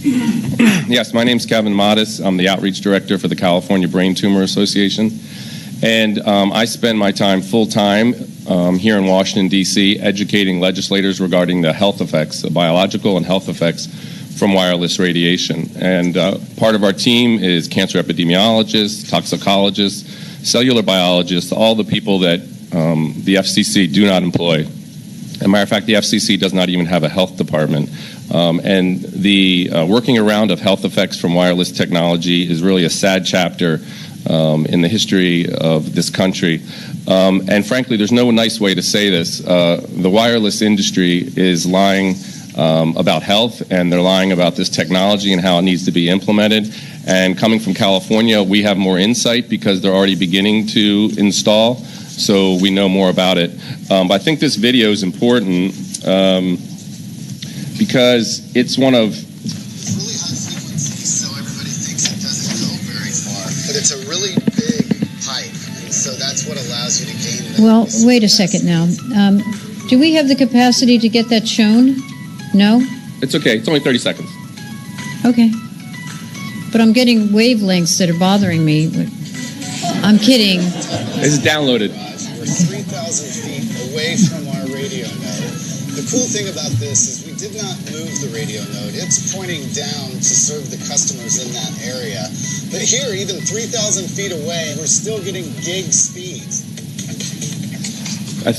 Yes, my name's 𝗗𝗲𝗰𝗲𝗿. I'm the Outreach Director for the California Brain Tumor Association. And I spend my time full-time here in Washington, D.C., educating legislators regarding the health effects, the biological and health effects from wireless radiation. And part of our team is cancer epidemiologists, toxicologists, cellular biologists, all the people that the FCC do not employ. As a matter of fact, the FCC does not even have a health department. And the working around of health effects from wireless technology is really a sad chapter in the history of this country. And frankly, there's no nice way to say this. The wireless industry is lying about health, and they're lying about this technology and how it needs to be implemented. And coming from California, we have more insight because they're already beginning to install, so we know more about it. But I think this video is important because it's one of... really high frequency, so everybody thinks it doesn't go very far. But it's a really big pipe, and so that's what allows you to gain... Well, wait a second now. Do we have the capacity to get that shown? No? It's okay. It's only 30 seconds. Okay. But I'm getting wavelengths that are bothering me. I'm kidding. This is downloaded. We're 3,000 feet away from our radio node. The cool thing about this is we did not move the radio node. It's pointing down to serve the customers in that area. But here, even 3,000 feet away, we're still getting gig speeds. I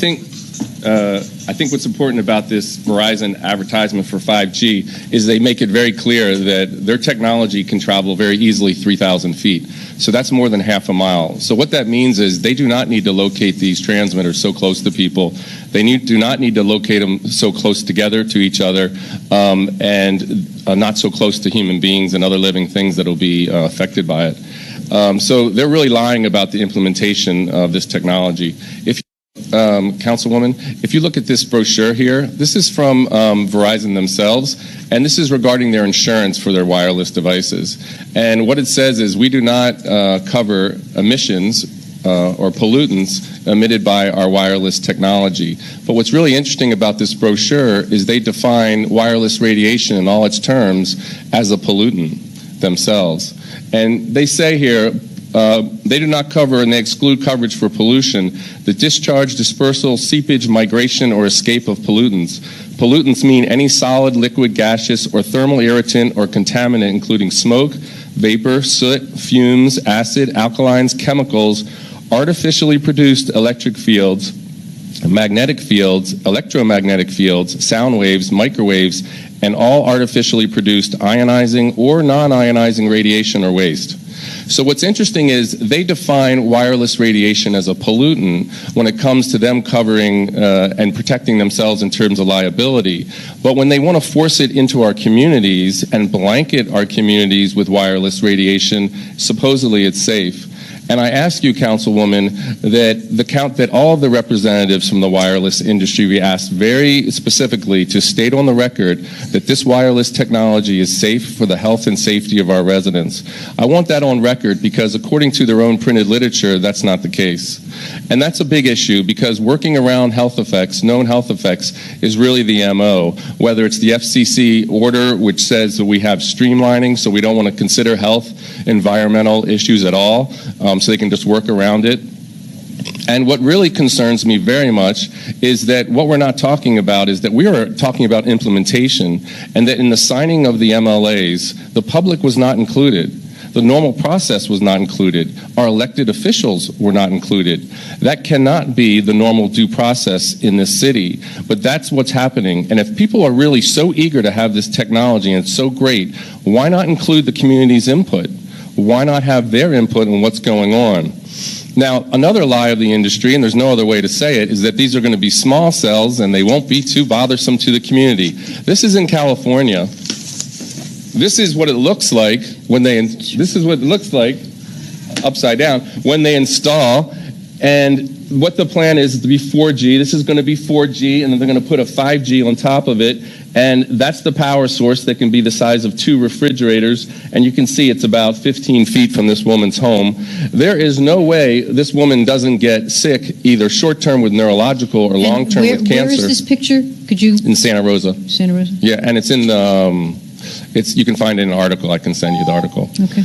think what's important about this Verizon advertisement for 5G is they make it very clear that their technology can travel very easily 3,000 feet. So that's more than half a mile. So what that means is they do not need to locate these transmitters so close to people. They do not need to locate them so close together to each other and not so close to human beings and other living things that will be affected by it. So they're really lying about the implementation of this technology. Councilwoman, if you look at this brochure here, this is from Verizon themselves, and this is regarding their insurance for their wireless devices. And what it says is we do not cover emissions or pollutants emitted by our wireless technology. But what's really interesting about this brochure is they define wireless radiation in all its terms as a pollutant themselves. And they say here, they do not cover and they exclude coverage for pollution, the discharge, dispersal, seepage, migration, or escape of pollutants. Pollutants mean any solid, liquid, gaseous, or thermal irritant or contaminant, including smoke, vapor, soot, fumes, acid, alkalines, chemicals, artificially produced electric fields, magnetic fields, electromagnetic fields, sound waves, microwaves, and all artificially produced ionizing or non-ionizing radiation or waste. So what's interesting is they define wireless radiation as a pollutant when it comes to them covering and protecting themselves in terms of liability. But when they want to force it into our communities and blanket our communities with wireless radiation, supposedly it's safe. And I ask you, Councilwoman, that all of the representatives from the wireless industry be asked very specifically to state on the record that this wireless technology is safe for the health and safety of our residents. I want that on record because according to their own printed literature, that's not the case. And that's a big issue because working around health effects, known health effects, is really the MO. Whether it's the FCC order, which says that we have streamlining, so we don't want to consider health, environmental issues at all, so they can just work around it. And what really concerns me very much is that what we're not talking about is that we are talking about implementation, and that in the signing of the MLAs, the public was not included. The normal process was not included. Our elected officials were not included. That cannot be the normal due process in this city, but that's what's happening. And if people are really so eager to have this technology and it's so great, why not include the community's input? Why not have their input on what's going on? Now, another lie of the industry, and there's no other way to say it, is that these are going to be small cells and they won't be too bothersome to the community. This is in California. This is what it looks like when upside down, when they install. And what the plan is to be 4G. This is going to be 4G, and then they're going to put a 5G on top of it. And that's the power source that can be the size of 2 refrigerators. And you can see it's about 15 feet from this woman's home. There is no way this woman doesn't get sick, either short-term with neurological or long-term with cancer. Where is this picture? Could you? In Santa Rosa. Santa Rosa. Yeah, and it's in the... You can find it in an article. I can send you the article. Okay.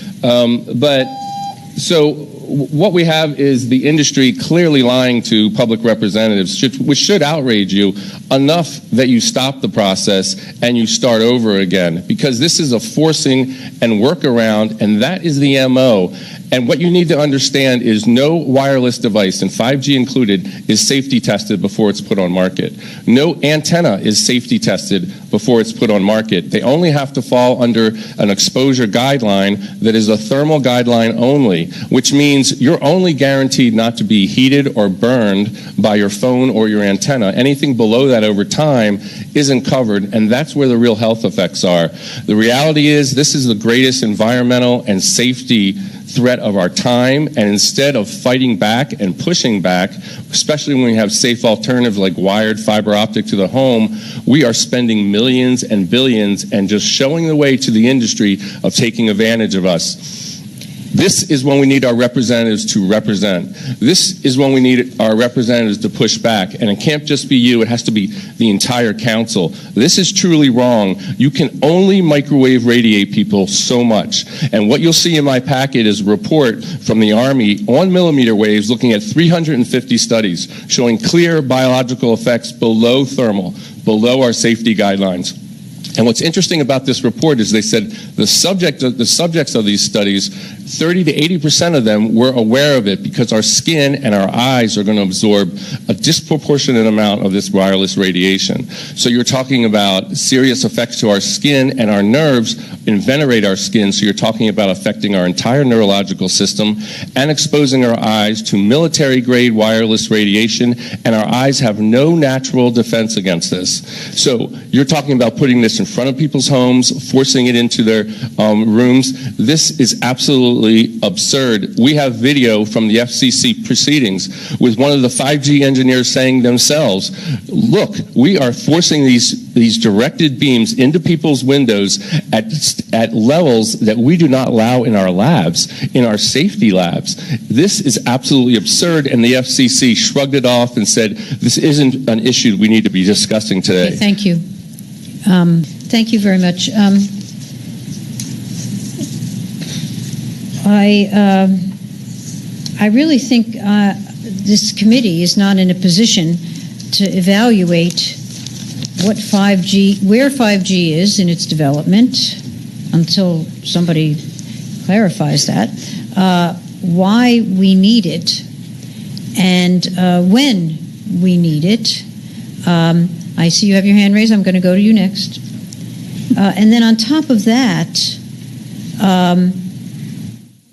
So what we have is the industry clearly lying to public representatives, which should outrage you enough that you stop the process and you start over again, because this is a forcing and workaround, and that is the MO. And what you need to understand is no wireless device, and 5G included, is safety tested before it's put on market. No antenna is safety tested before it's put on market. They only have to fall under an exposure guideline that is a thermal guideline only, which means you're only guaranteed not to be heated or burned by your phone or your antenna. Anything below that over time isn't covered, and that's where the real health effects are. The reality is this is the greatest environmental and safety threat of our time, and instead of fighting back and pushing back, especially when we have safe alternatives like wired fiber optic to the home, we are spending millions and billions and just showing the way to the industry of taking advantage of us. This is when we need our representatives to represent. This is when we need our representatives to push back. And it can't just be you, it has to be the entire council. This is truly wrong. You can only microwave radiate people so much. And what you'll see in my packet is a report from the Army on millimeter waves looking at 350 studies showing clear biological effects below thermal, below our safety guidelines. And what's interesting about this report is they said the subjects of these studies, 30 to 80% of them were aware of it because our skin and our eyes are going to absorb a disproportionate amount of this wireless radiation. So you're talking about serious effects to our skin and our nerves venerate our skin, so you're talking about affecting our entire neurological system and exposing our eyes to military-grade wireless radiation, and our eyes have no natural defense against this. So you're talking about putting this in front of people's homes, forcing it into their rooms. This is absolutely absurd. We have video from the FCC proceedings with one of the 5G engineers saying themselves, look, we are forcing these directed beams into people's windows at levels that we do not allow in our labs, in our safety labs. This is absolutely absurd, and the FCC shrugged it off and said, this isn't an issue we need to be discussing today. Okay, thank you. Thank you very much. I really think this committee is not in a position to evaluate where 5G is in its development until somebody clarifies that, why we need it, and when we need it. I see you have your hand raised. I'm going to go to you next. And then on top of that,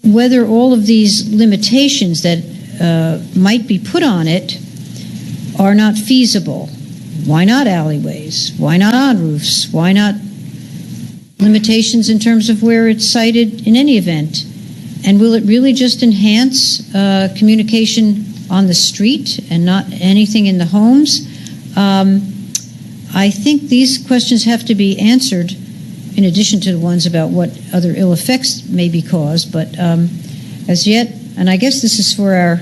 whether all of these limitations that might be put on it are not feasible. Why not alleyways? Why not on roofs? Why not limitations in terms of where it's sited in any event? And will it really just enhance communication on the street and not anything in the homes? I think these questions have to be answered in addition to the ones about what other ill effects may be caused. But as yet, and I guess this is for our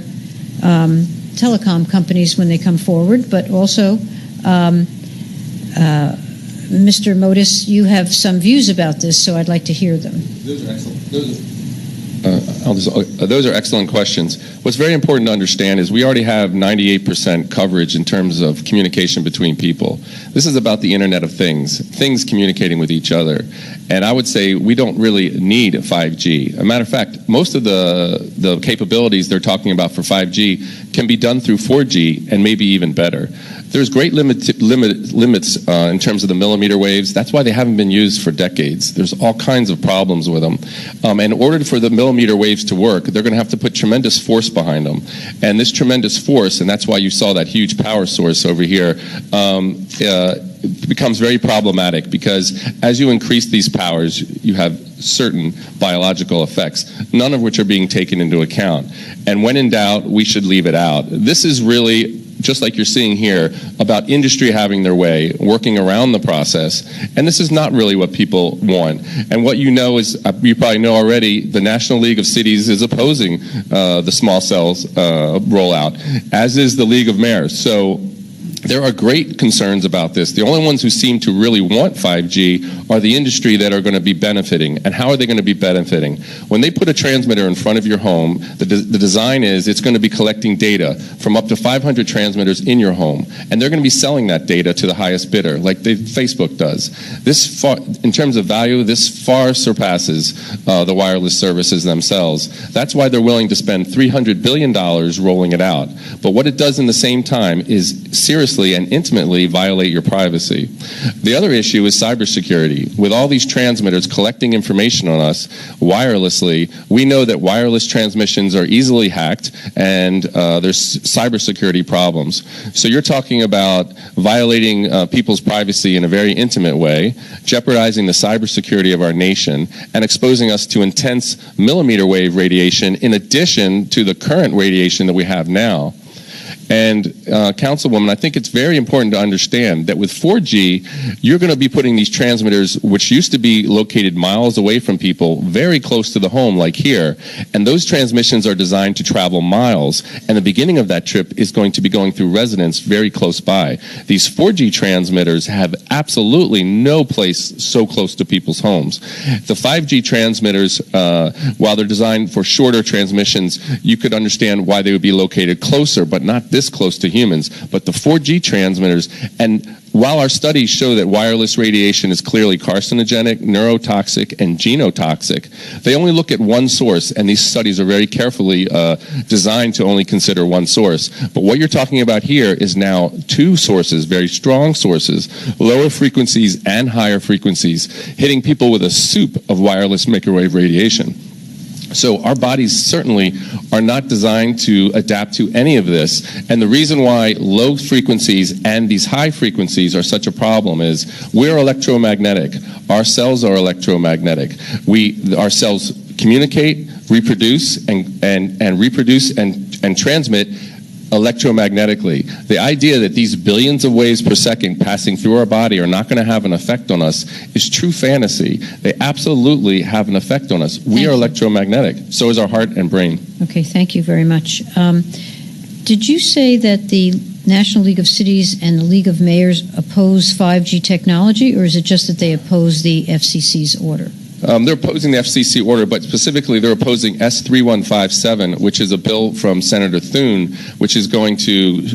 telecom companies when they come forward, but also Mr. Modis, you have some views about this, so I'd like to hear them. Those are excellent. Those are excellent questions. What's very important to understand is we already have 98% coverage in terms of communication between people. This is about the Internet of things communicating with each other. And I would say we don't really need 5G. As a matter of fact, most of the capabilities they're talking about for 5G can be done through 4G and maybe even better. There's great limits in terms of the millimeter waves. That's why they haven't been used for decades. There's all kinds of problems with them. In order for the millimeter waves to work, they're going to have to put tremendous force behind them. And this tremendous force, and that's why you saw that huge power source over here, becomes very problematic, because as you increase these powers, you have certain biological effects, none of which are being taken into account. And when in doubt, we should leave it out. This is really, just like you're seeing here, about industry having their way, working around the process, and this is not really what people want. And what you know is, you probably know already, the National League of Cities is opposing the small cells rollout, as is the League of Mayors. So there are great concerns about this. The only ones who seem to really want 5G are the industry that are going to be benefiting. And how are they going to be benefiting? When they put a transmitter in front of your home, the design is it's going to be collecting data from up to 500 transmitters in your home. And they're going to be selling that data to the highest bidder, like Facebook does. In terms of value, this far surpasses the wireless services themselves. That's why they're willing to spend $300 billion rolling it out. But what it does in the same time is seriously and intimately violate your privacy. The other issue is cybersecurity. With all these transmitters collecting information on us wirelessly, we know that wireless transmissions are easily hacked, and there's cybersecurity problems. So you're talking about violating people's privacy in a very intimate way, jeopardizing the cybersecurity of our nation, and exposing us to intense millimeter wave radiation in addition to the current radiation that we have now. And Councilwoman, I think it's very important to understand that with 4G, you're going to be putting these transmitters, which used to be located miles away from people, very close to the home, like here. And those transmissions are designed to travel miles. And the beginning of that trip is going to be going through residents very close by. These 4G transmitters have absolutely no place so close to people's homes. The 5G transmitters, while they're designed for shorter transmissions, you could understand why they would be located closer, but not this close to humans. But the 4G transmitters, and while our studies show that wireless radiation is clearly carcinogenic, neurotoxic, and genotoxic, they only look at one source, and these studies are very carefully designed to only consider one source. But what you're talking about here is now two sources, very strong sources, lower frequencies and higher frequencies, hitting people with a soup of wireless microwave radiation. So our bodies certainly are not designed to adapt to any of this. And the reason why low frequencies and these high frequencies are such a problem is we're electromagnetic. Our cells are electromagnetic. Our cells communicate, reproduce, and reproduce and transmit electromagnetically. The idea that these billions of waves per second passing through our body are not going to have an effect on us is true fantasy. They absolutely have an effect on us. We are electromagnetic. So is our heart and brain. Okay, thank you very much. Did you say that the National League of Cities and the League of Mayors oppose 5G technology, or is it just that they oppose the FCC's order? They're opposing the FCC order, but specifically they're opposing S.𝗵𝗵𝗱, which is a bill from Senator Thune, which is going to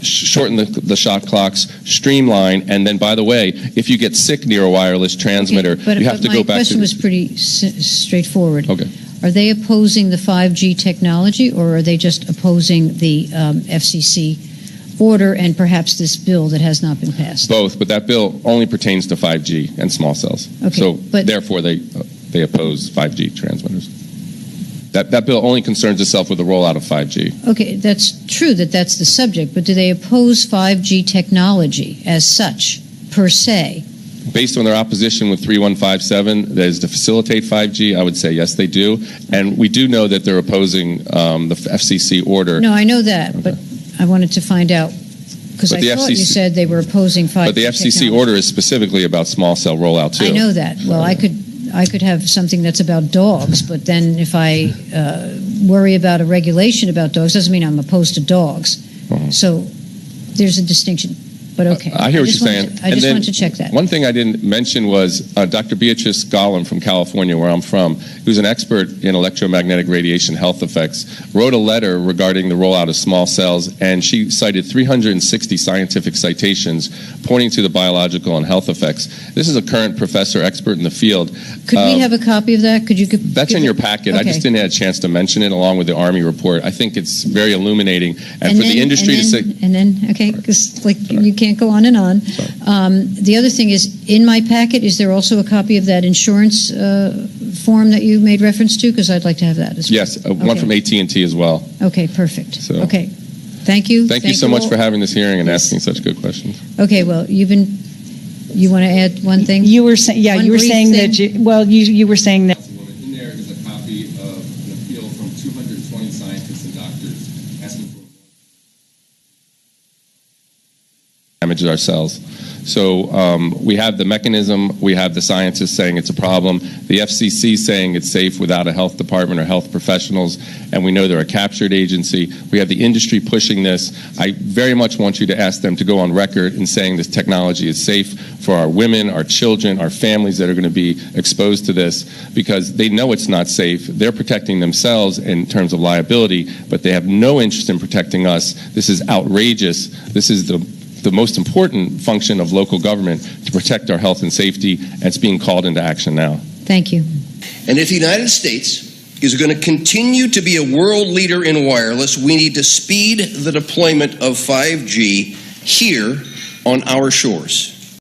shorten the shot clocks, streamline, and then, by the way, if you get sick near a wireless transmitter, you have to go back to... My question was pretty straightforward. Okay. Are they opposing the 5G technology, or are they just opposing the FCC order and perhaps this bill that has not been passed? Both, but that bill only pertains to 5G and small cells. Okay, so therefore they oppose 5G transmitters. That bill only concerns itself with the rollout of 5G. Okay, that's true that that's the subject, but do they oppose 5G technology as such, per se? Based on their opposition with 3157, that is to facilitate 5G, I would say yes, they do. And we do know that they're opposing the FCC order. No, I know that, but I wanted to find out, because I thought you said they were opposing 5G But the FCC technology. order is specifically about small cell rollout, too. I know that. Well, I could have something that's about dogs, but then if I worry about a regulation about dogs, doesn't mean I'm opposed to dogs. So there's a distinction. But okay. I hear what you're saying. I just wanted to check that. One thing I didn't mention was Dr. 𝗵𝗵𝗍𝗃 from California, where I'm from, who's an expert in electromagnetic radiation health effects, wrote a letter regarding the rollout of small cells, and she cited 360 scientific citations pointing to the biological and health effects. This is a current professor expert in the field. Could we have a copy of that? That's in your packet. Okay. I just didn't have a chance to mention it along with the Army report. I think it's very illuminating. And for the industry to say... And then, okay, because you can't go on and on. The other thing is, in my packet, is there also a copy of that insurance form that you made reference to? Because I'd like to have that as well. Yes, one from AT&T as well. Okay, perfect. So, okay, thank you. Thank you so much for having this hearing and asking such good questions. Okay, well, you want to add one thing? You were saying, yeah, you were saying that, you were saying that. In there is a copy of an appeal from 220 scientists and doctors asking for damages our cells. So we have the mechanism, we have the scientists saying it's a problem, the FCC saying it's safe without a health department or health professionals, and we know they're a captured agency. We have the industry pushing this. I very much want you to ask them to go on record in saying this technology is safe for our women, our children, our families that are going to be exposed to this, because they know it's not safe. They're protecting themselves in terms of liability, but they have no interest in protecting us. This is outrageous. This is the most important function of local government, to protect our health and safety, and it's being called into action now. Thank you. And if the United States is going to continue to be a world leader in wireless, we need to speed the deployment of 5G here on our shores.